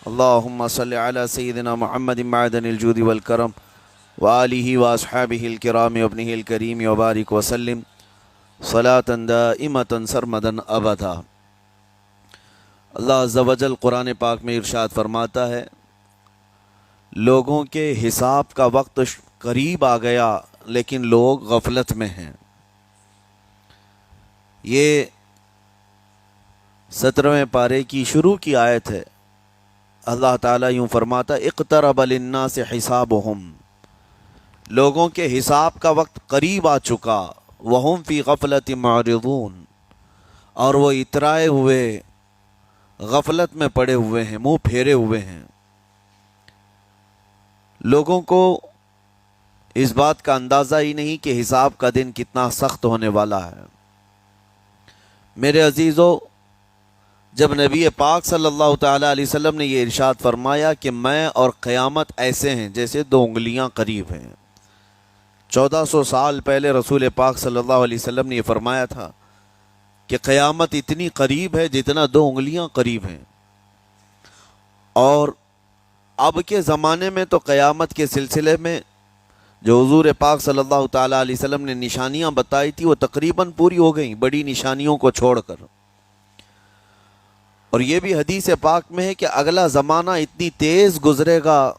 اللهم صل على سيدنا محمد معدن الجود والكرم وآله وأصحابه الكرام وابنه الكريم وبارك وسلم صلاة دائمة سرمدا أبدا۔ اللہ عز و جل قرآن پاک میں ارشاد فرماتا ہے، لوگوں کے حساب کا وقت قریب آ گیا لیکن لوگ غفلت میں ہیں۔ یہ 17ویں پارے کی شروع کی آیت ہے۔ اللہ تعالیٰ یوں فرماتا، اقترب للناس حسابهم، لوگوں کے حساب کا وقت قریب آ چکا، وہم فی غفلت معرضون، اور وہ اترائے ہوئے غفلت میں پڑے ہوئے ہیں، منہ پھیرے ہوئے ہیں۔ لوگوں کو اس بات کا اندازہ ہی نہیں کہ حساب کا دن کتنا سخت ہونے والا ہے۔ میرے عزیزو، جب نبی پاک صلی اللہ تعالیٰ علیہ وسلم نے یہ ارشاد فرمایا کہ میں اور قیامت ایسے ہیں جیسے 2 انگلیاں قریب ہیں، 1400 سال پہلے رسول پاک صلی اللہ علیہ وسلم نے یہ فرمایا تھا کہ قیامت اتنی قریب ہے جتنا 2 انگلیاں قریب ہیں۔ اور اب کے زمانے میں تو قیامت کے سلسلے میں جو حضور پاک صلی اللہ تعالیٰ علیہ وسلم نے نشانیاں بتائی تھی وہ تقریباً پوری ہو گئیں، بڑی نشانیوں کو چھوڑ کر۔ اور یہ بھی حدیث پاک میں ہے کہ اگلا زمانہ اتنی تیز گزرے گا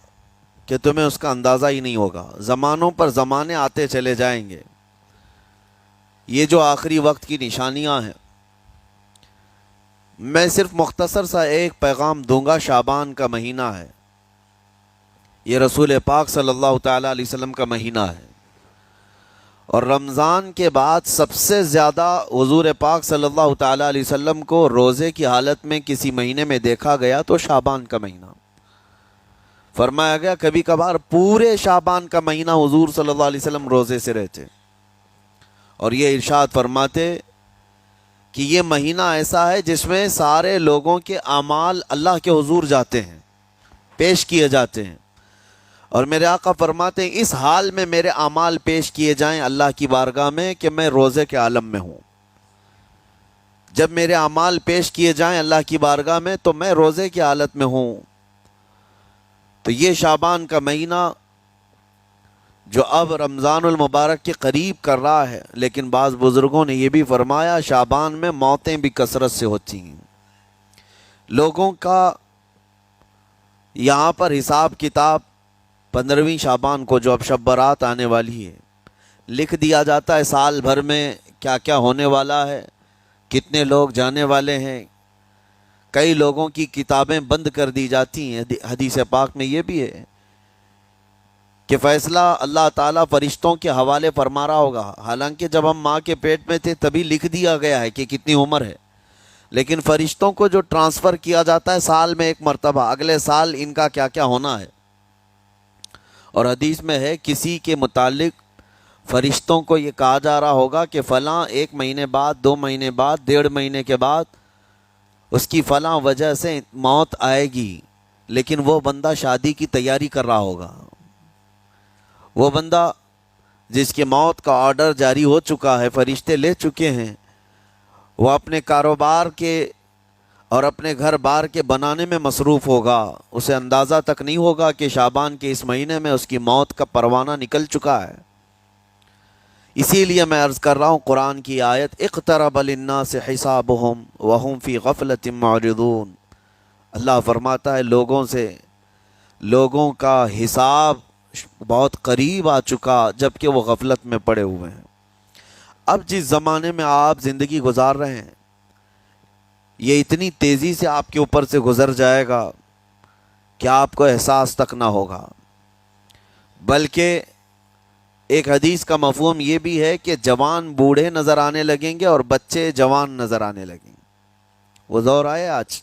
کہ تمہیں اس کا اندازہ ہی نہیں ہوگا، زمانوں پر زمانے آتے چلے جائیں گے۔ یہ جو آخری وقت کی نشانیاں ہیں، میں صرف مختصر سا ایک پیغام دوں گا۔ شعبان کا مہینہ ہے، یہ رسول پاک صلی اللہ تعالیٰ علیہ وسلم کا مہینہ ہے، اور رمضان کے بعد سب سے زیادہ حضور پاک صلی اللہ تعالیٰ علیہ وسلم کو روزے کی حالت میں کسی مہینے میں دیکھا گیا تو شعبان کا مہینہ فرمایا گیا۔ کبھی کبھار پورے شعبان کا مہینہ حضور صلی اللہ علیہ وسلم روزے سے رہتے، اور یہ ارشاد فرماتے کہ یہ مہینہ ایسا ہے جس میں سارے لوگوں کے اعمال اللہ کے حضور جاتے ہیں، پیش کیے جاتے ہیں، اور میرے آقا فرماتے ہیں اس حال میں میرے اعمال پیش کیے جائیں اللہ کی بارگاہ میں کہ میں روزے کے عالم میں ہوں۔ جب میرے اعمال پیش کیے جائیں اللہ کی بارگاہ میں تو میں روزے کی حالت میں ہوں۔ تو یہ شعبان کا مہینہ جو اب رمضان المبارک کے قریب کر رہا ہے، لیکن بعض بزرگوں نے یہ بھی فرمایا شعبان میں موتیں بھی کثرت سے ہوتی ہیں۔ لوگوں کا یہاں پر حساب کتاب 15ویں شعبان کو جو اب شب برات آنے والی ہے لکھ دیا جاتا ہے، سال بھر میں کیا کیا ہونے والا ہے، کتنے لوگ جانے والے ہیں۔ کئی لوگوں کی کتابیں بند کر دی جاتی ہیں۔ حدیث پاک میں یہ بھی ہے کہ فیصلہ اللہ تعالیٰ فرشتوں کے حوالے فرما رہا ہوگا، حالانکہ جب ہم ماں کے پیٹ میں تھے تبھی لکھ دیا گیا ہے کہ کتنی عمر ہے، لیکن فرشتوں کو جو ٹرانسفر کیا جاتا ہے سال میں ایک مرتبہ، اگلے سال ان کا کیا کیا ہونا ہے۔ اور حدیث میں ہے کسی کے متعلق فرشتوں کو یہ کہا جا رہا ہوگا کہ فلاں 1 مہینے بعد، 2 مہینے بعد، 1.5 مہینے کے بعد اس کی فلاں وجہ سے موت آئے گی، لیکن وہ بندہ شادی کی تیاری کر رہا ہوگا، وہ بندہ جس کے موت کا آرڈر جاری ہو چکا ہے، فرشتے لے چکے ہیں، وہ اپنے کاروبار کے اور اپنے گھر بار کے بنانے میں مصروف ہوگا، اسے اندازہ تک نہیں ہوگا کہ شعبان کے اس مہینے میں اس کی موت کا پروانہ نکل چکا ہے۔ اسی لیے میں عرض کر رہا ہوں قرآن کی آیت اقترب للناس حسابهم وهم فی غفلۃ معرضون۔ اللہ فرماتا ہے لوگوں کا حساب بہت قریب آ چکا جبکہ وہ غفلت میں پڑے ہوئے ہیں۔ اب جس زمانے میں آپ زندگی گزار رہے ہیں یہ اتنی تیزی سے آپ کے اوپر سے گزر جائے گا کہ آپ کو احساس تک نہ ہوگا۔ بلکہ ایک حدیث کا مفہوم یہ بھی ہے کہ جوان بوڑھے نظر آنے لگیں گے اور بچے جوان نظر آنے لگیں گے۔ وہ دور آئے آج،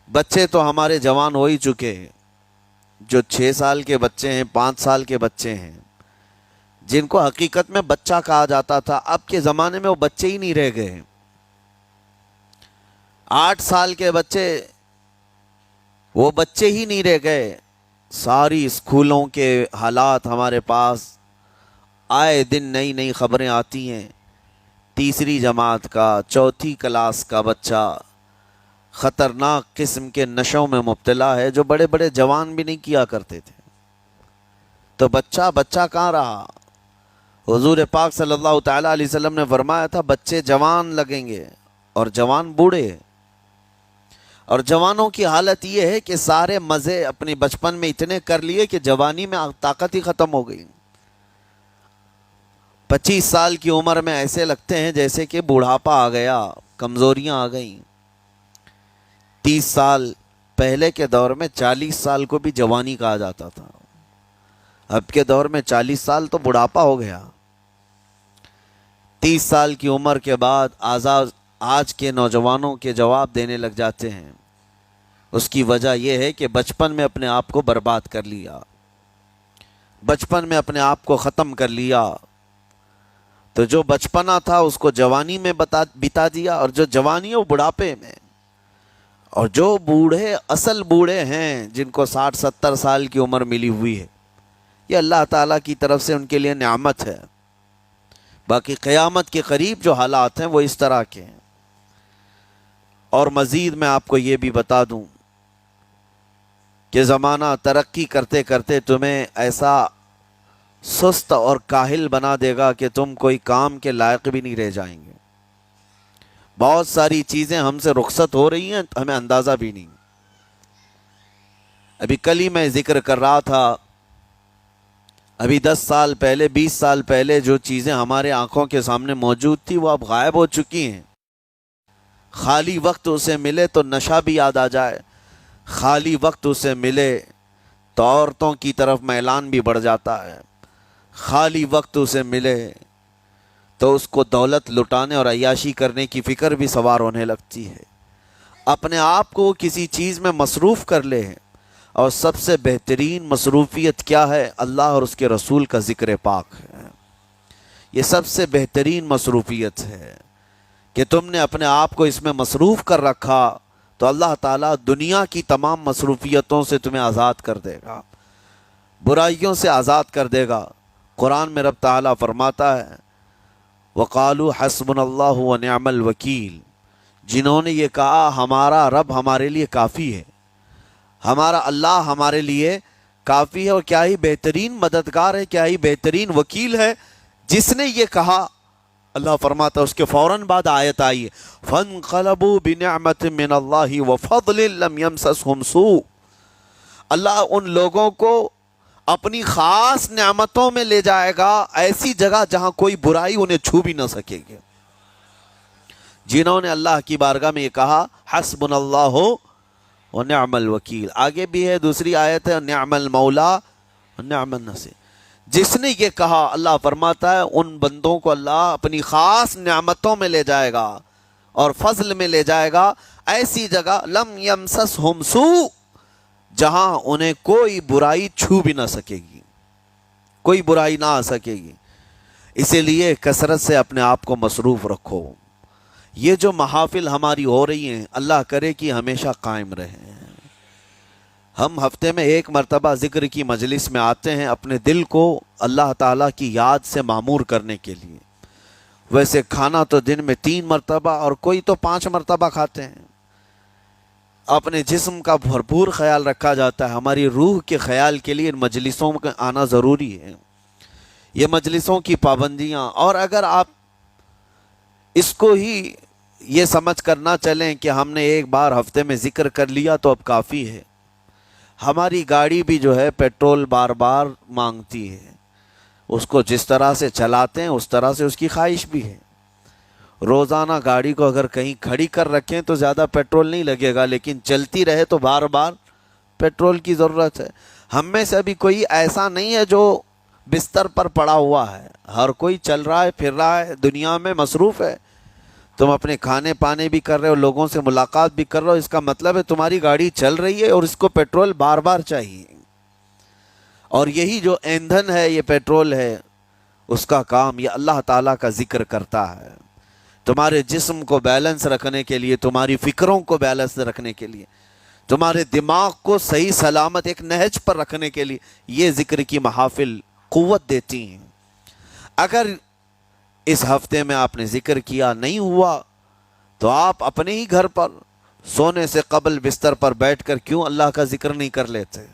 بچے تو ہمارے جوان ہو ہی چکے ہیں، جو 6 سال کے بچے ہیں، 5 سال کے بچے ہیں، جن کو حقیقت میں بچہ کہا جاتا تھا، اب کے زمانے میں وہ بچے ہی نہیں رہ گئے ہیں۔ 8 سال کے بچے وہ بچے ہی نہیں رہ گئے۔ ساری اسکولوں کے حالات ہمارے پاس آئے دن نئی نئی خبریں آتی ہیں۔ 3ری جماعت کا، 4تھی کلاس کا بچہ خطرناک قسم کے نشوں میں مبتلا ہے جو بڑے بڑے جوان بھی نہیں کیا کرتے تھے۔ تو بچہ کہاں رہا؟ حضور پاک صلی اللہ تعالی علیہ وسلم نے فرمایا تھا بچے جوان لگیں گے اور جوان بوڑھے، اور جوانوں کی حالت یہ ہے کہ سارے مزے اپنے بچپن میں اتنے کر لیے کہ جوانی میں طاقت ہی ختم ہو گئی۔ 25 سال کی عمر میں ایسے لگتے ہیں جیسے کہ بوڑھاپا آ گیا، کمزوریاں آ گئیں۔ 30 سال پہلے کے دور میں 40 سال کو بھی جوانی کہا جاتا تھا، اب کے دور میں 40 سال تو بڑھاپا ہو گیا۔ 30 سال کی عمر کے بعد آج کے نوجوانوں کے جواب دینے لگ جاتے ہیں۔ اس کی وجہ یہ ہے کہ بچپن میں اپنے آپ کو برباد کر لیا، بچپن میں اپنے آپ کو ختم کر لیا۔ تو جو بچپنا تھا اس کو جوانی میں بتا دیا، اور جو جوانی ہے وہ بڑھاپے میں۔ اور جو بوڑھے اصل بوڑھے ہیں جن کو 60-70 سال کی عمر ملی ہوئی ہے، یہ اللہ تعالیٰ کی طرف سے ان کے لیے نعمت ہے۔ باقی قیامت کے قریب جو حالات ہیں وہ اس طرح کے ہیں۔ اور مزید میں آپ کو یہ بھی بتا دوں کہ زمانہ ترقی کرتے کرتے تمہیں ایسا سست اور کاہل بنا دے گا کہ تم کوئی کام کے لائق بھی نہیں رہ جائیں گے۔ بہت ساری چیزیں ہم سے رخصت ہو رہی ہیں، ہمیں اندازہ بھی نہیں۔ ابھی کل ہی میں ذکر کر رہا تھا، ابھی 10 سال پہلے 20 سال پہلے جو چیزیں ہمارے آنکھوں کے سامنے موجود تھی وہ اب غائب ہو چکی ہیں۔ خالی وقت اسے ملے تو نشہ بھی یاد آ جائے، خالی وقت اسے ملے تو عورتوں کی طرف میلان بھی بڑھ جاتا ہے، خالی وقت اسے ملے تو اس کو دولت لٹانے اور عیاشی کرنے کی فکر بھی سوار ہونے لگتی ہے۔ اپنے آپ کو کسی چیز میں مصروف کر لے، اور سب سے بہترین مصروفیت کیا ہے؟ اللہ اور اس کے رسول کا ذکر پاک ہے۔ یہ سب سے بہترین مصروفیت ہے کہ تم نے اپنے آپ کو اس میں مصروف کر رکھا تو اللہ تعالیٰ دنیا کی تمام مصروفیتوں سے تمہیں آزاد کر دے گا، برائیوں سے آزاد کر دے گا۔ قرآن میں رب تعالیٰ فرماتا ہے وَقَالُوا حَسْبُنَا اللَّهُ وَنِعْمَ الْوَكِيلُ، جنہوں نے یہ کہا ہمارا رب ہمارے لیے کافی ہے، ہمارا اللہ ہمارے لیے کافی ہے، اور کیا ہی بہترین مددگار ہے، کیا ہی بہترین وکیل ہے جس نے یہ کہا۔ اللہ فرماتا ہے اس کے فوراً بعد آیت آئی ہے فَانْقَلَبُوا بِنِعْمَةٍ مِّنَ اللَّهِ وَفَضْلٍ لَمْ يَمْسَسْهُمْ سُوءٌ، اللہ ان لوگوں کو اپنی خاص نعمتوں میں لے جائے گا، ایسی جگہ جہاں کوئی برائی انہیں چھو بھی نہ سکے گی۔ جنہوں نے اللہ کی بارگاہ میں یہ کہا حسبنا اللہ ونعم الوکیل، آگے بھی ہے دوسری آیت ہے نعم المولا ونعم النصیر، جس نے یہ کہا اللہ فرماتا ہے ان بندوں کو اللہ اپنی خاص نعمتوں میں لے جائے گا اور فضل میں لے جائے گا، ایسی جگہ لم یمسسہم سوء، جہاں انہیں کوئی برائی چھو بھی نہ سکے گی، کوئی برائی نہ آ سکے گی۔ اسی لیے کثرت سے اپنے آپ کو مصروف رکھو۔ یہ جو محافل ہماری ہو رہی ہیں اللہ کرے کہ ہمیشہ قائم رہیں۔ ہم ہفتے میں 1 مرتبہ ذکر کی مجلس میں آتے ہیں اپنے دل کو اللہ تعالیٰ کی یاد سے معمور کرنے کے لیے۔ ویسے کھانا تو دن میں 3 مرتبہ اور کوئی تو 5 مرتبہ کھاتے ہیں۔ اپنے جسم کا بھرپور خیال رکھا جاتا ہے، ہماری روح کے خیال کے لیے ان مجلسوں میں آنا ضروری ہے۔ یہ مجلسوں کی پابندیاں، اور اگر آپ اس کو ہی یہ سمجھ کر نہ چلیں کہ ہم نے ایک بار ہفتے میں ذکر کر لیا تو اب کافی ہے۔ ہماری گاڑی بھی جو ہے پیٹرول بار بار مانگتی ہے، اس کو جس طرح سے چلاتے ہیں اس طرح سے اس کی خواہش بھی ہے۔ روزانہ گاڑی کو اگر کہیں کھڑی کر رکھیں تو زیادہ پیٹرول نہیں لگے گا، لیکن چلتی رہے تو بار بار پیٹرول کی ضرورت ہے۔ ہم میں سے ابھی کوئی ایسا نہیں ہے جو بستر پر پڑا ہوا ہے، ہر کوئی چل رہا ہے، پھر رہا ہے، دنیا میں مصروف ہے۔ تم اپنے کھانے پانے بھی کر رہے ہو، لوگوں سے ملاقات بھی کر رہے ہو، اس کا مطلب ہے تمہاری گاڑی چل رہی ہے اور اس کو پیٹرول بار بار چاہیے۔ اور یہی جو ایندھن ہے، یہ پیٹرول ہے، اس کا کام یہ اللہ تعالیٰ کا ذکر کرتا ہے۔ تمہارے جسم کو بیلنس رکھنے کے لیے، تمہاری فکروں کو بیلنس رکھنے کے لیے، تمہارے دماغ کو صحیح سلامت ایک نہج پر رکھنے کے لیے یہ ذکر کی محافل قوت دیتی ہیں۔ اگر اس ہفتے میں آپ نے ذکر کیا نہیں ہوا تو آپ اپنے ہی گھر پر سونے سے قبل بستر پر بیٹھ کر کیوں اللہ کا ذکر نہیں کر لیتے؟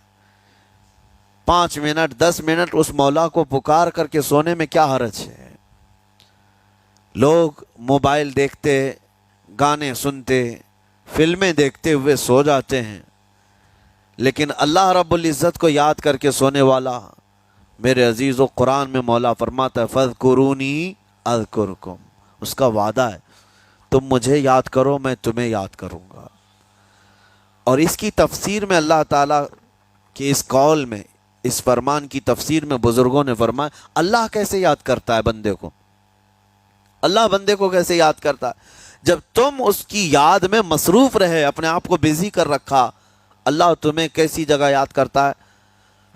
5 منٹ 10 منٹ اس مولا کو پکار کر کے سونے میں کیا حرج ہے؟ لوگ موبائل دیکھتے، گانے سنتے، فلمیں دیکھتے ہوئے سو جاتے ہیں، لیکن اللہ رب العزت کو یاد کر کے سونے والا، میرے عزیزو، قرآن میں مولا فرماتا ہے فَاذْكُرُونِي أَذْكُرْكُمْ، اس کا وعدہ ہے تم مجھے یاد کرو میں تمہیں یاد کروں گا۔ اور اس کی تفسیر میں اللہ تعالیٰ کے اس قول میں، اس فرمان کی تفسیر میں بزرگوں نے فرمایا اللہ کیسے یاد کرتا ہے بندے کو؟ اللہ بندے کو کیسے یاد کرتا ہے؟ جب تم اس کی یاد میں مصروف رہے، اپنے آپ کو بزی کر رکھا، اللہ تمہیں کیسی جگہ یاد کرتا ہے؟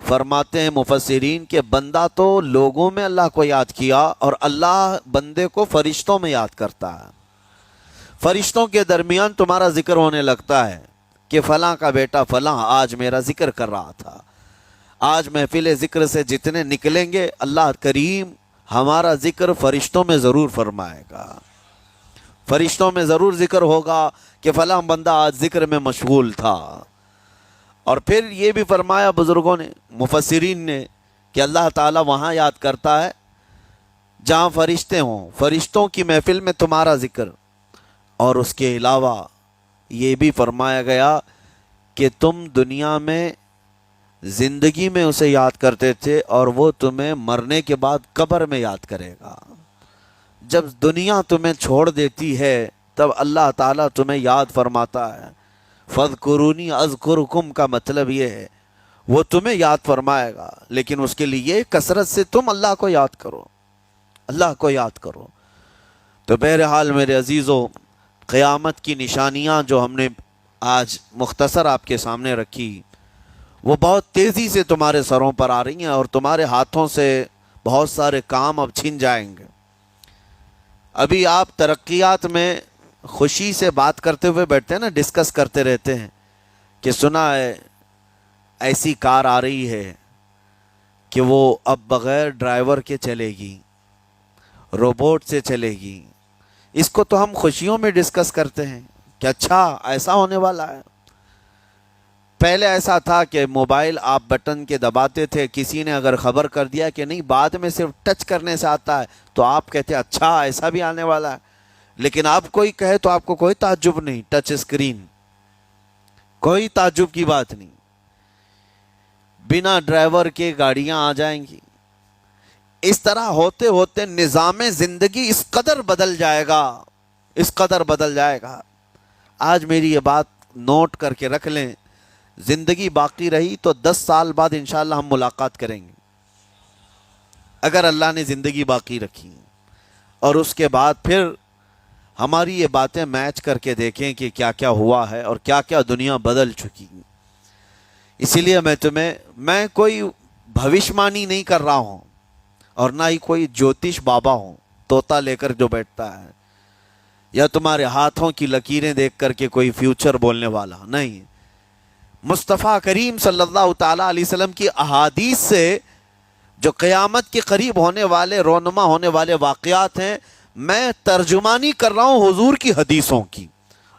فرماتے ہیں مفسرین کہ بندہ تو لوگوں میں اللہ کو یاد کیا، اور اللہ بندے کو فرشتوں میں یاد کرتا ہے۔ فرشتوں کے درمیان تمہارا ذکر ہونے لگتا ہے کہ فلاں کا بیٹا فلاں آج میرا ذکر کر رہا تھا۔ آج محفل ذکر سے جتنے نکلیں گے اللہ کریم ہمارا ذکر فرشتوں میں ضرور فرمائے گا، فرشتوں میں ضرور ذکر ہوگا کہ فلاں بندہ آج ذکر میں مشغول تھا۔ اور پھر یہ بھی فرمایا بزرگوں نے، مفسرین نے، کہ اللہ تعالیٰ وہاں یاد کرتا ہے جہاں فرشتے ہوں، فرشتوں کی محفل میں تمہارا ذکر۔ اور اس کے علاوہ یہ بھی فرمایا گیا کہ تم دنیا میں زندگی میں اسے یاد کرتے تھے، اور وہ تمہیں مرنے کے بعد قبر میں یاد کرے گا۔ جب دنیا تمہیں چھوڑ دیتی ہے تب اللہ تعالیٰ تمہیں یاد فرماتا ہے۔ فَاذْكُرُونِي أَذْكُرْكُمْ کا مطلب یہ ہے وہ تمہیں یاد فرمائے گا، لیکن اس کے لیے کثرت سے تم اللہ کو یاد کرو، اللہ کو یاد کرو۔ تو بہرحال میرے عزیزو، قیامت کی نشانیاں جو ہم نے آج مختصر آپ کے سامنے رکھی، وہ بہت تیزی سے تمہارے سروں پر آ رہی ہیں، اور تمہارے ہاتھوں سے بہت سارے کام اب چھن جائیں گے۔ ابھی آپ ترقیات میں خوشی سے بات کرتے ہوئے بیٹھتے ہیں نا، ڈسکس کرتے رہتے ہیں کہ سنا ہے ایسی کار آ رہی ہے کہ وہ اب بغیر ڈرائیور کے چلے گی، روبوٹ سے چلے گی۔ اس کو تو ہم خوشیوں میں ڈسکس کرتے ہیں کہ اچھا ایسا ہونے والا ہے۔ پہلے ایسا تھا کہ موبائل آپ بٹن کے دباتے تھے، کسی نے اگر خبر کر دیا کہ نہیں بعد میں صرف ٹچ کرنے سے آتا ہے تو آپ کہتے اچھا ایسا بھی آنے والا ہے۔ لیکن اب کوئی کہے تو آپ کو کوئی تعجب نہیں، ٹچ اسکرین، کوئی تعجب کی بات نہیں، بنا ڈرائیور کے گاڑیاں آ جائیں گی۔ اس طرح ہوتے ہوتے نظام زندگی اس قدر بدل جائے گا، اس قدر بدل جائے گا۔ آج میری یہ بات نوٹ کر کے رکھ لیں، زندگی باقی رہی تو 10 سال بعد انشاءاللہ ہم ملاقات کریں گے، اگر اللہ نے زندگی باقی رکھی، اور اس کے بعد پھر ہماری یہ باتیں میچ کر کے دیکھیں کہ کیا کیا ہوا ہے اور کیا کیا دنیا بدل چکی۔ اسی لیے میں کوئی بھوشمانی نہیں کر رہا ہوں، اور نہ ہی کوئی جوتش بابا ہوں طوطا لے کر جو بیٹھتا ہے، یا تمہارے ہاتھوں کی لکیریں دیکھ کر کے کوئی فیوچر بولنے والا نہیں۔ مصطفیٰ کریم صلی اللہ تعالیٰ علیہ وسلم کی احادیث سے جو قیامت کے قریب ہونے والے، رونما ہونے والے واقعات ہیں، میں ترجمانی کر رہا ہوں حضور کی حدیثوں کی،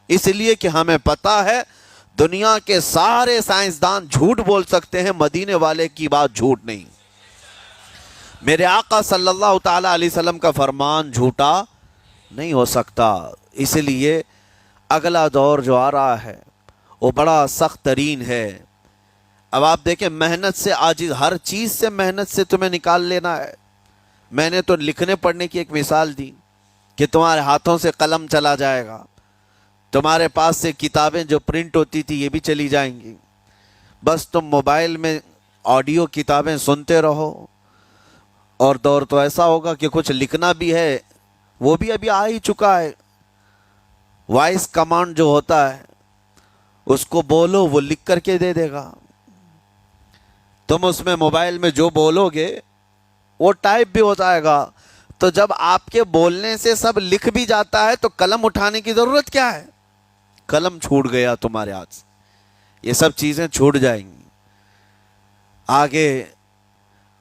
اس لیے کہ ہمیں پتہ ہے دنیا کے سارے سائنسدان جھوٹ بول سکتے ہیں، مدینے والے کی بات جھوٹ نہیں۔ میرے آقا صلی اللہ تعالیٰ علیہ وسلم کا فرمان جھوٹا نہیں ہو سکتا۔ اس لیے اگلا دور جو آ رہا ہے وہ بڑا سخت ترین ہے۔ اب آپ دیکھیں، محنت سے عاجز، ہر چیز سے محنت سے تمہیں نکال لینا ہے۔ میں نے تو لکھنے پڑھنے کی ایک مثال دی کہ تمہارے ہاتھوں سے قلم چلا جائے گا، تمہارے پاس سے کتابیں جو پرنٹ ہوتی تھی یہ بھی چلی جائیں گی، بس تم موبائل میں آڈیو کتابیں سنتے رہو۔ اور دور تو ایسا ہوگا کہ کچھ لکھنا بھی ہے، وہ بھی ابھی آ ہی چکا ہے، وائس کمانڈ جو ہوتا ہے اس کو بولو وہ لکھ کر کے دے دے گا۔ تم اس میں موبائل میں جو بولو گے وہ ٹائپ بھی ہو جائے گا۔ تو جب آپ کے بولنے سے سب لکھ بھی جاتا ہے تو قلم اٹھانے کی ضرورت کیا ہے؟ قلم چھوٹ گیا تمہارے ہاتھ سے، یہ سب چیزیں چھوٹ جائیں گی۔ آگے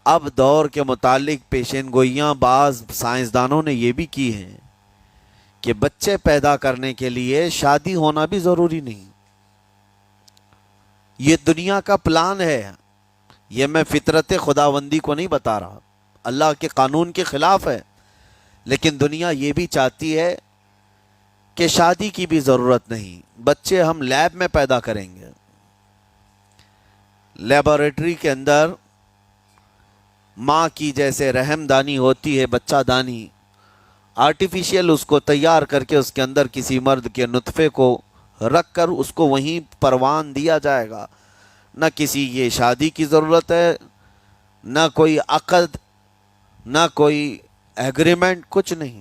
اب دور کے متعلق پیشین گوئیاں بعض سائنسدانوں نے یہ بھی کی ہیں کہ بچے پیدا کرنے کے لیے شادی ہونا بھی ضروری نہیں. یہ دنیا کا پلان ہے. یہ میں فطرت خداوندی کو نہیں بتا رہا، اللہ کے قانون کے خلاف ہے، لیکن دنیا یہ بھی چاہتی ہے کہ شادی کی بھی ضرورت نہیں، بچے ہم لیب میں پیدا کریں گے. لیبارٹری کے اندر ماں کی جیسے رحم دانی ہوتی ہے، بچہ دانی، آرٹیفیشیل اس کو تیار کر کے اس کے اندر کسی مرد کے نطفے کو رکھ کر اس کو وہیں پروان دیا جائے گا. نہ کسی یہ شادی کی ضرورت ہے، نہ کوئی عقد، نہ کوئی ایگریمنٹ، کچھ نہیں.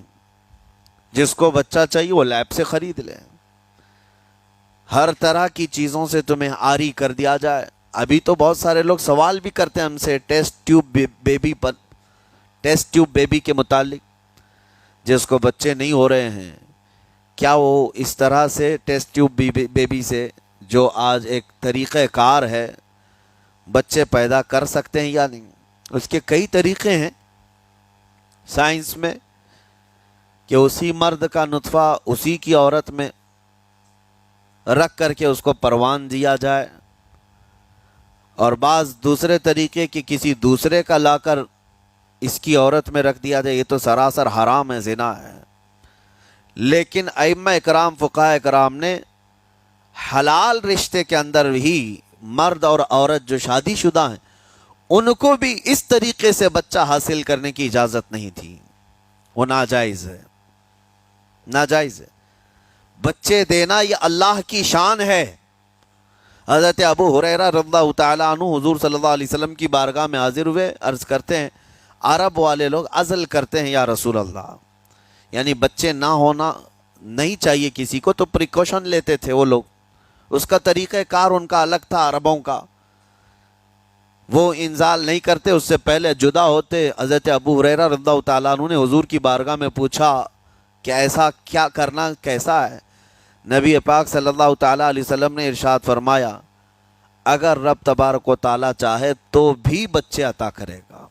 جس کو بچہ چاہیے وہ لیب سے خرید لے. ہر طرح کی چیزوں سے تمہیں آری کر دیا جائے. ابھی تو بہت سارے لوگ سوال بھی کرتے ہیں ہم سے ٹیسٹ ٹیوب بیبی کے متعلق. جس کو بچے نہیں ہو رہے ہیں، کیا وہ اس طرح سے ٹیسٹ ٹیوب بیبی سے، جو آج ایک طریقہ کار ہے، بچے پیدا کر سکتے ہیں یا نہیں؟ اس کے کئی طریقے ہیں سائنس میں، کہ اسی مرد کا نطفہ اسی کی عورت میں رکھ کر کے اس کو پروان دیا جائے، اور بعض دوسرے طریقے کہ کسی دوسرے کا لا کر اس کی عورت میں رکھ دیا جائے. یہ تو سراسر حرام ہے، زنا ہے. لیکن ائمہ اکرام، فقہاء اکرام نے حلال رشتے کے اندر ہی مرد اور عورت جو شادی شدہ ہیں ان کو بھی اس طریقے سے بچہ حاصل کرنے کی اجازت نہیں تھی. وہ ناجائز ہے، ناجائز ہے. بچے دینا یہ اللہ کی شان ہے. حضرت ابو ہریرہ رضی اللہ تعالیٰ عنہ حضور صلی اللہ علیہ وسلم کی بارگاہ میں حاضر ہوئے، عرض کرتے ہیں عرب والے لوگ عزل کرتے ہیں یا رسول اللہ، یعنی بچے نہ ہونا نہیں چاہیے کسی کو، تو پریکاشن لیتے تھے وہ لوگ. اس کا طریقہ کار ان کا الگ تھا عربوں کا. وہ انزال نہیں کرتے، اس سے پہلے جدا ہوتے. حضرت ابو ہریرہ رضی اللہ تعالیٰ عنہ نے حضور کی بارگاہ میں پوچھا کہ ایسا کیا کرنا کیسا ہے؟ نبی پاک صلی اللہ تعالیٰ علیہ وسلم نے ارشاد فرمایا اگر رب تبارک و تعالیٰ چاہے تو بھی بچے عطا کرے گا.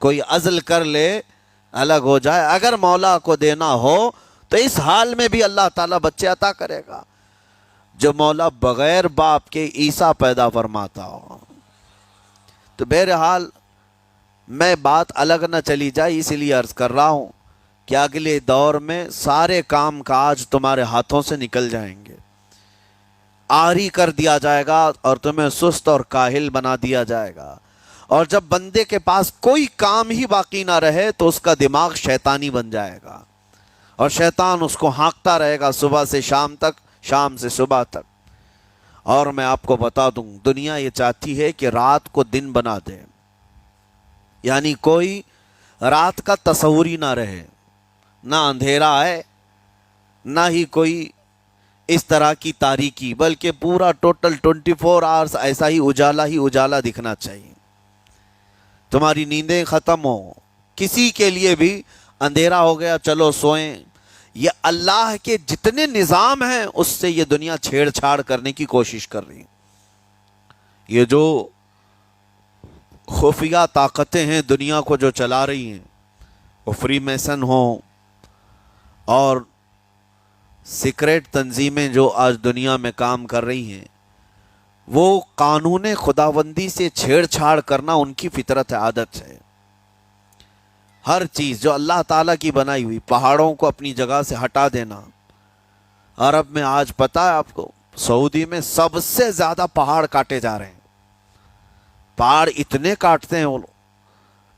کوئی عزل کر لے، الگ ہو جائے، اگر مولا کو دینا ہو تو اس حال میں بھی اللہ تعالیٰ بچے عطا کرے گا. جو مولا بغیر باپ کے عیسیٰ پیدا فرماتا ہو. تو بہرحال میں بات الگ نہ چلی جائے، اسی لیے عرض کر رہا ہوں کہ اگلے دور میں سارے کام کاج تمہارے ہاتھوں سے نکل جائیں گے. آری کر دیا جائے گا اور تمہیں سست اور کاہل بنا دیا جائے گا. اور جب بندے کے پاس کوئی کام ہی باقی نہ رہے تو اس کا دماغ شیطانی بن جائے گا، اور شیطان اس کو ہانکتا رہے گا صبح سے شام تک، شام سے صبح تک. اور میں آپ کو بتا دوں دنیا یہ چاہتی ہے کہ رات کو دن بنا دے، یعنی کوئی رات کا تصور ہی نہ رہے، نہ اندھیرا ہے نہ ہی کوئی اس طرح کی تاریکی، بلکہ پورا ٹوٹل 24 آورز ایسا ہی اجالا دکھنا چاہیے. تمہاری نیندیں ختم ہو، کسی کے لیے بھی اندھیرا ہو گیا چلو سوئیں. یہ اللہ کے جتنے نظام ہیں اس سے یہ دنیا چھیڑ چھاڑ کرنے کی کوشش کر رہی ہے. یہ جو خفیہ طاقتیں ہیں دنیا کو جو چلا رہی ہیں، وہ فری میسن ہوں اور سیکریٹ تنظیمیں جو آج دنیا میں کام کر رہی ہیں، وہ قانون خداوندی سے چھیڑ چھاڑ کرنا ان کی فطرت عادت ہے. ہر چیز جو اللہ تعالیٰ کی بنائی ہوئی، پہاڑوں کو اپنی جگہ سے ہٹا دینا. عرب میں آج پتہ ہے آپ کو، سعودی میں سب سے زیادہ پہاڑ کاٹے جا رہے ہیں. پہاڑ اتنے کاٹتے ہیں وہ لوگ،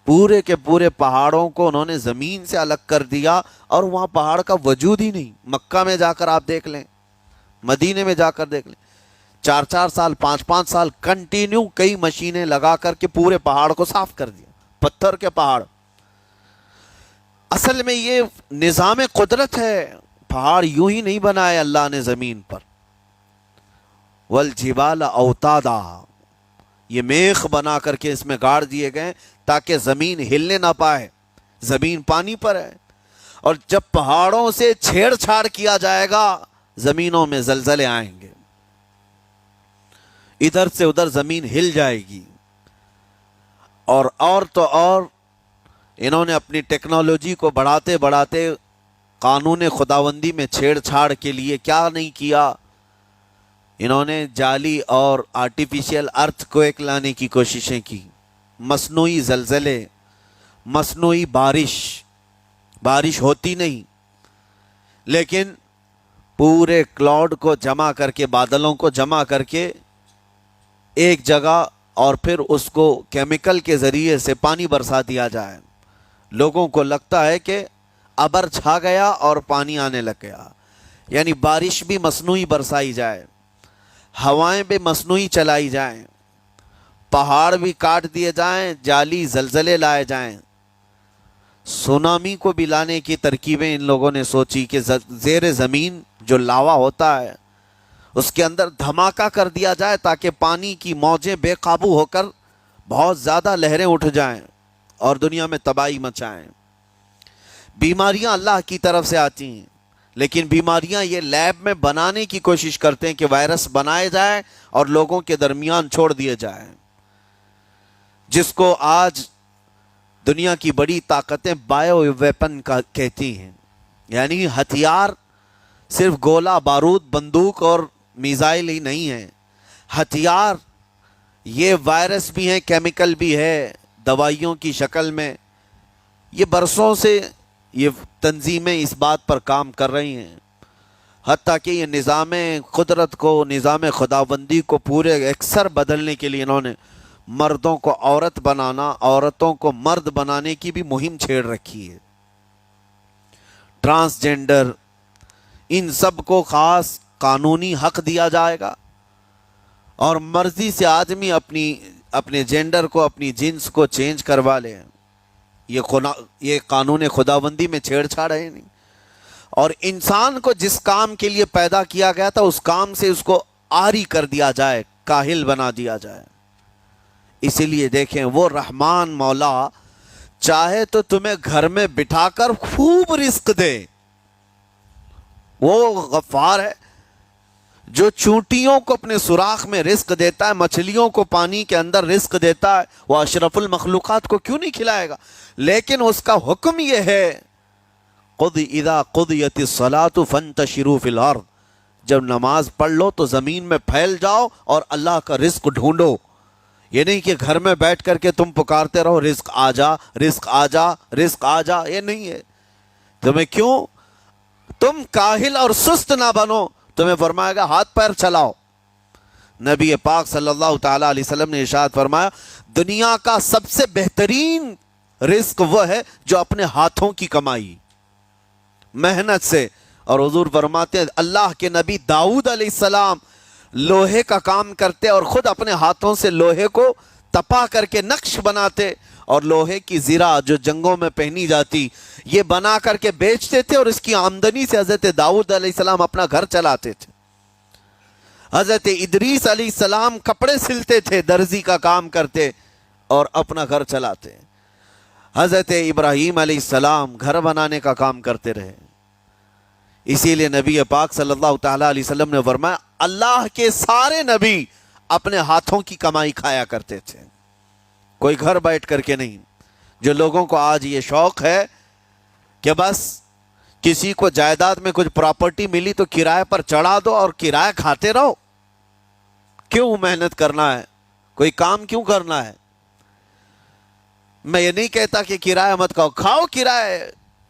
پورے کے پورے پہاڑوں کو انہوں نے زمین سے الگ کر دیا، اور وہاں پہاڑ کا وجود ہی نہیں. مکہ میں جا کر آپ دیکھ لیں، مدینے میں جا کر دیکھ لیں، 4 سال 5 سال کنٹینیو کئی مشینیں لگا کر کے پورے پہاڑ کو صاف کر دیا. پتھر کے پہاڑ. اصل میں یہ نظام قدرت ہے. پہاڑ یوں ہی نہیں بنائے اللہ نے زمین پر. والجبال اوتادا، یہ میخ بنا کر کے اس میں گاڑ دیے گئے تاکہ زمین ہلنے نہ پائے. زمین پانی پر ہے، اور جب پہاڑوں سے چھیڑ چھاڑ کیا جائے گا زمینوں میں زلزلے آئیں گے، ادھر سے ادھر زمین ہل جائے گی. اور تو اور انہوں نے اپنی ٹیکنالوجی کو بڑھاتے بڑھاتے قانون خداوندی میں چھیڑ چھاڑ کے لیے کیا نہیں کیا، انہوں نے جعلی اور آرٹیفیشل ارتھ کویک لانے کی کوششیں کی، مصنوعی زلزلے، مصنوعی بارش ہوتی نہیں، لیکن پورے کلاؤڈ کو جمع کر کے، بادلوں کو جمع کر کے ایک جگہ، اور پھر اس کو کیمیکل کے ذریعے سے پانی برسا دیا جائے۔ لوگوں کو لگتا ہے کہ ابر چھا گیا اور پانی آنے لگ گیا، یعنی بارش بھی مصنوعی برسائی جائے، ہوائیں بھی مصنوعی چلائی جائیں، پہاڑ بھی کاٹ دیے جائیں، جعلی زلزلے لائے جائیں۔ سونامی کو بھی لانے کی ترکیبیں ان لوگوں نے سوچی کہ زیر زمین جو لاوا ہوتا ہے اس کے اندر دھماکہ کر دیا جائے تاکہ پانی کی موجیں بے قابو ہو کر بہت زیادہ لہریں اٹھ جائیں اور دنیا میں تباہی مچائیں۔ بیماریاں اللہ کی طرف سے آتی ہیں، لیکن بیماریاں یہ لیب میں بنانے کی کوشش کرتے ہیں کہ وائرس بنائے جائے اور لوگوں کے درمیان چھوڑ دیے جائیں، جس کو آج دنیا کی بڑی طاقتیں بایو ویپن کا کہتی ہیں، یعنی ہتھیار صرف گولہ بارود بندوق اور میزائل ہی نہیں ہیں، ہتھیار یہ وائرس بھی ہیں، کیمیکل بھی ہے، دوائیوں کی شکل میں۔ یہ برسوں سے یہ تنظیمیں اس بات پر کام کر رہی ہیں، حتیٰ کہ یہ نظام قدرت کو، نظام خداوندی کو پورے اکثر بدلنے کے لیے انہوں نے مردوں کو عورت بنانا، عورتوں کو مرد بنانے کی بھی مہم چھیڑ رکھی ہے۔ ٹرانسجینڈر، ان سب کو خاص قانونی حق دیا جائے گا، اور مرضی سے آدمی اپنے جینڈر کو، اپنی جنس کو چینج کروا لے۔ یہ قانون خداوندی میں چھیڑ چھاڑ ہے نہیں، اور انسان کو جس کام کے لیے پیدا کیا گیا تھا اس کام سے اس کو عاری کر دیا جائے، کاہل بنا دیا جائے۔ اسی لیے دیکھیں، وہ رحمان مولا چاہے تو تمہیں گھر میں بٹھا کر خوب رزق دے، وہ غفار ہے جو چونٹیوں کو اپنے سوراخ میں رزق دیتا ہے، مچھلیوں کو پانی کے اندر رزق دیتا ہے، وہ اشرف المخلوقات کو کیوں نہیں کھلائے گا؟ لیکن اس کا حکم یہ ہے، اذا قضیت الصلاۃ فانتشروا فی الارض، جب نماز پڑھ لو تو زمین میں پھیل جاؤ اور اللہ کا رزق ڈھونڈو۔ یہ نہیں کہ گھر میں بیٹھ کر کے تم پکارتے رہو رزق آ جا، رزق آ جا، رزق آ جا، یہ نہیں ہے۔ تمہیں کیوں؟ تم کاہل اور سست نہ بنو، تمہیں فرمائے گا ہاتھ پیر چلاؤ۔ نبی پاک صلی اللہ تعالی علیہ وسلم نے ارشاد فرمایا، دنیا کا سب سے بہترین رزق وہ ہے جو اپنے ہاتھوں کی کمائی، محنت سے۔ اور حضور فرماتے ہیں اللہ کے نبی داؤد علیہ السلام لوہے کا کام کرتے اور خود اپنے ہاتھوں سے لوہے کو تپا کر کے نقش بناتے، اور لوہے کی زرہ جو جنگوں میں پہنی جاتی یہ بنا کر کے بیچتے تھے، اور اس کی آمدنی سے حضرت داؤد علیہ السلام اپنا گھر چلاتے تھے۔ حضرت ادریس علیہ السلام کپڑے سلتے تھے، درزی کا کام کرتے اور اپنا گھر چلاتے۔ حضرت ابراہیم علیہ السلام گھر بنانے کا کام کرتے رہے۔ اسی لیے نبی پاک صلی اللہ تعالیٰ علیہ وسلم نے فرمایا اللہ کے سارے نبی اپنے ہاتھوں کی کمائی کھایا کرتے تھے، کوئی گھر بیٹھ کر کے نہیں۔ جو لوگوں کو آج یہ شوق ہے کہ بس کسی کو جائیداد میں کچھ پراپرٹی ملی تو کرائے پر چڑھا دو اور کرایہ کھاتے رہو، کیوں محنت کرنا ہے؟ کوئی کام کیوں کرنا ہے؟ میں یہ نہیں کہتا کہ کرایہ مت کھاؤ کرایہ،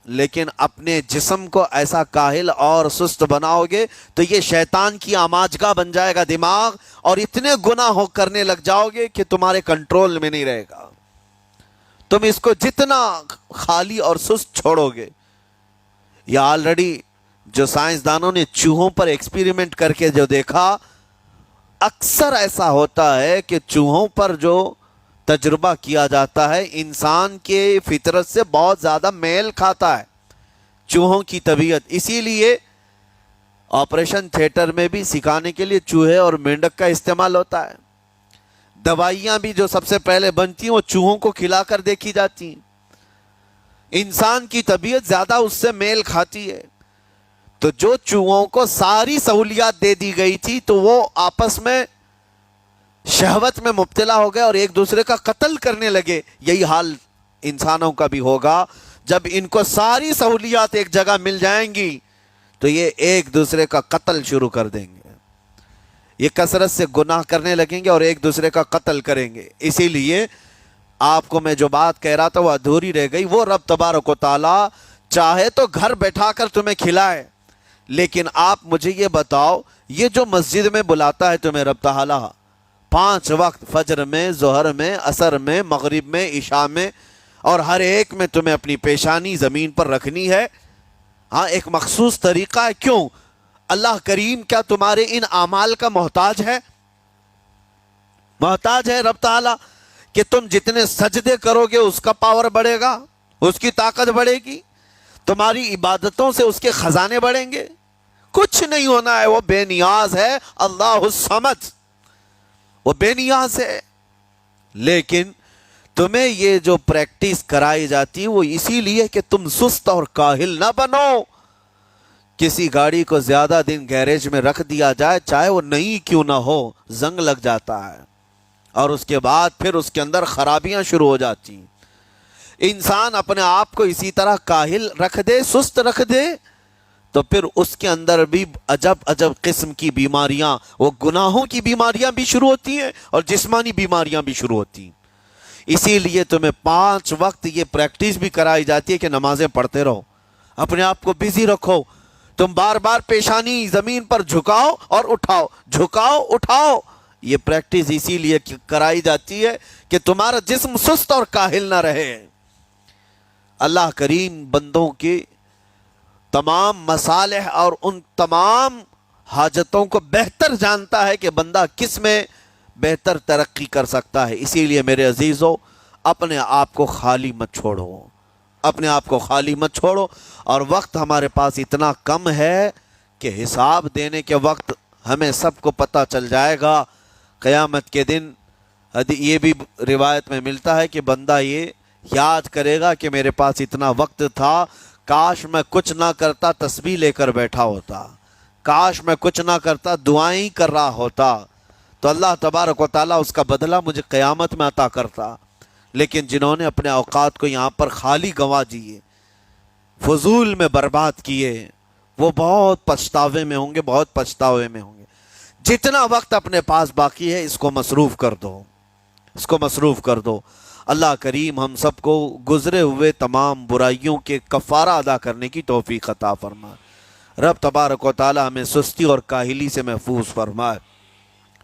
لیکن اپنے جسم کو ایسا کاہل اور سست بناؤ گے تو یہ شیطان کی آماجگاہ بن جائے گا دماغ، اور اتنے گناہ کرنے لگ جاؤ گے کہ تمہارے کنٹرول میں نہیں رہے گا۔ تم اس کو جتنا خالی اور سست چھوڑو گے، یا آلریڈی جو سائنسدانوں نے چوہوں پر ایکسپیریمنٹ کر کے جو دیکھا، اکثر ایسا ہوتا ہے کہ چوہوں پر جو تجربہ کیا جاتا ہے انسان کے فطرت سے بہت زیادہ میل کھاتا ہے چوہوں کی طبیعت۔ اسی لیے آپریشن تھیٹر میں بھی سکھانے کے لیے چوہے اور مینڈک کا استعمال ہوتا ہے۔ دوائیاں بھی جو سب سے پہلے بنتی ہیں وہ چوہوں کو کھلا کر دیکھی جاتی ہیں۔ انسان کی طبیعت زیادہ اس سے میل کھاتی ہے، تو جو چوہوں کو ساری سہولیات دے دی گئی تھی تو وہ آپس میں شہوت میں مبتلا ہو گئے اور ایک دوسرے کا قتل کرنے لگے۔ یہی حال انسانوں کا بھی ہوگا جب ان کو ساری سہولیات ایک جگہ مل جائیں گی تو یہ ایک دوسرے کا قتل شروع کر دیں گے، یہ کثرت سے گناہ کرنے لگیں گے اور ایک دوسرے کا قتل کریں گے۔ اسی لیے آپ کو میں جو بات کہہ رہا تھا وہ ادھوری رہ گئی۔ وہ رب تبارک و تعالی چاہے تو گھر بیٹھا کر تمہیں کھلائے، لیکن آپ مجھے یہ بتاؤ، یہ جو مسجد میں بلاتا ہے تمہیں رب تعالی 5 وقت، فجر میں، ظہر میں، عصر میں، مغرب میں، عشاء میں، اور ہر ایک میں تمہیں اپنی پیشانی زمین پر رکھنی ہے، ہاں ایک مخصوص طریقہ ہے، کیوں؟ اللہ کریم کیا تمہارے ان اعمال کا محتاج ہے؟ محتاج ہے رب تعالی کہ تم جتنے سجدے کرو گے اس کا پاور بڑھے گا، اس کی طاقت بڑھے گی، تمہاری عبادتوں سے اس کے خزانے بڑھیں گے؟ کچھ نہیں ہونا ہے، وہ بے نیاز ہے، اللہ الصمد، وہ بے نیاز ہے۔ لیکن تمہیں یہ جو پریکٹس کرائی جاتی ہے وہ اسی لیے کہ تم سست اور کاہل نہ بنو۔ کسی گاڑی کو زیادہ دن گیریج میں رکھ دیا جائے، چاہے وہ نئی کیوں نہ ہو، زنگ لگ جاتا ہے اور اس کے بعد پھر اس کے اندر خرابیاں شروع ہو جاتی ہیں۔ انسان اپنے آپ کو اسی طرح کاہل رکھ دے، سست رکھ دے، تو پھر اس کے اندر بھی عجب عجب قسم کی بیماریاں، وہ گناہوں کی بیماریاں بھی شروع ہوتی ہیں اور جسمانی بیماریاں بھی شروع ہوتی ہیں۔ اسی لیے تمہیں 5 وقت یہ پریکٹس بھی کرائی جاتی ہے کہ نمازیں پڑھتے رہو، اپنے آپ کو بزی رکھو، تم بار بار پیشانی زمین پر جھکاؤ اور اٹھاؤ، جھکاؤ اٹھاؤ۔ یہ پریکٹس اسی لیے کرائی جاتی ہے کہ تمہارا جسم سست اور کاہل نہ رہے۔ اللہ کریم بندوں کے تمام مصالح اور ان تمام حاجتوں کو بہتر جانتا ہے کہ بندہ کس میں بہتر ترقی کر سکتا ہے۔ اسی لیے میرے عزیزو، اپنے آپ کو خالی مت چھوڑو، اپنے آپ کو خالی مت چھوڑو۔ اور وقت ہمارے پاس اتنا کم ہے کہ حساب دینے کے وقت ہمیں سب کو پتہ چل جائے گا قیامت کے دن۔ یہ بھی روایت میں ملتا ہے کہ بندہ یہ یاد کرے گا کہ میرے پاس اتنا وقت تھا، کاش میں کچھ نہ کرتا، تسبیح لے کر بیٹھا ہوتا، کاش میں کچھ نہ کرتا، دعائیں کر رہا ہوتا، تو اللہ تبارک و تعالیٰ اس کا بدلہ مجھے قیامت میں عطا کرتا۔ لیکن جنہوں نے اپنے اوقات کو یہاں پر خالی گنوا دیے، فضول میں برباد کیے، وہ بہت پچھتاوے میں ہوں گے، بہت پچھتاوے میں ہوں گے۔ جتنا وقت اپنے پاس باقی ہے اس کو مصروف کر دو، اس کو مصروف کر دو۔ اللہ کریم ہم سب کو گزرے ہوئے تمام برائیوں کے کفارہ ادا کرنے کی توفیق عطا فرمائے۔ رب تبارک و تعالی ہمیں سستی اور کاہلی سے محفوظ فرمائے۔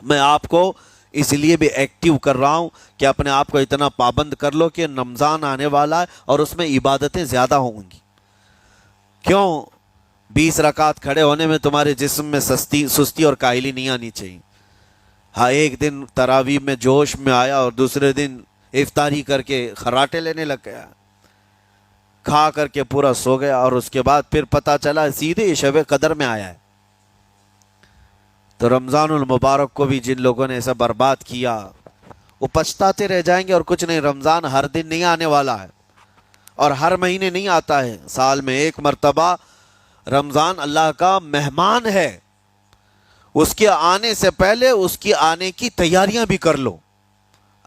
میں آپ کو اس لیے بھی ایکٹیو کر رہا ہوں کہ اپنے آپ کو اتنا پابند کر لو کہ رمضان آنے والا ہے اور اس میں عبادتیں زیادہ ہوں گی۔ کیوں؟ 20 رکعت کھڑے ہونے میں تمہارے جسم میں سستی اور کاہلی نہیں آنی چاہیے۔ ہاں ایک دن تراویح میں جوش میں آیا اور دوسرے دن افطاری کر کے خراٹے لینے لگ گیا، کھا کر کے پورا سو گیا، اور اس کے بعد پھر پتہ چلا سیدھے شب قدر میں آیا ہے۔ تو رمضان المبارک کو بھی جن لوگوں نے ایسا برباد کیا وہ پچھتاتے رہ جائیں گے۔ اور کچھ نہیں، رمضان ہر دن نہیں آنے والا ہے اور ہر مہینے نہیں آتا ہے، سال میں ایک مرتبہ رمضان اللہ کا مہمان ہے۔ اس کے آنے سے پہلے اس کی آنے کی تیاریاں بھی کر لو،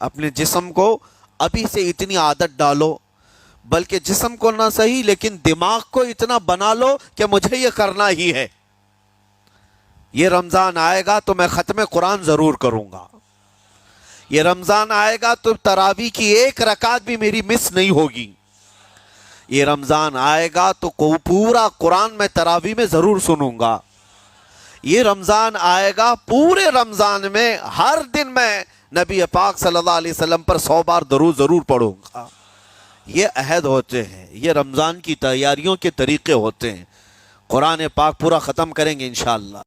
اپنے جسم کو ابھی سے اتنی عادت ڈالو، بلکہ جسم کو نہ صحیح لیکن دماغ کو اتنا بنا لو کہ مجھے یہ کرنا ہی ہے۔ یہ رمضان آئے گا تو میں ختم قرآن ضرور کروں گا، یہ رمضان آئے گا تو تراویح کی 1 رکعت بھی میری مس نہیں ہوگی، یہ رمضان آئے گا تو پورا قرآن میں تراویح میں ضرور سنوں گا، یہ رمضان آئے گا پورے رمضان میں ہر دن میں نبی پاک صلی اللہ علیہ وسلم پر 100 بار درود ضرور پڑھوں گا۔ یہ عہد ہوتے ہیں، یہ رمضان کی تیاریوں کے طریقے ہوتے ہیں۔ قرآن پاک پورا ختم کریں گے انشاءاللہ۔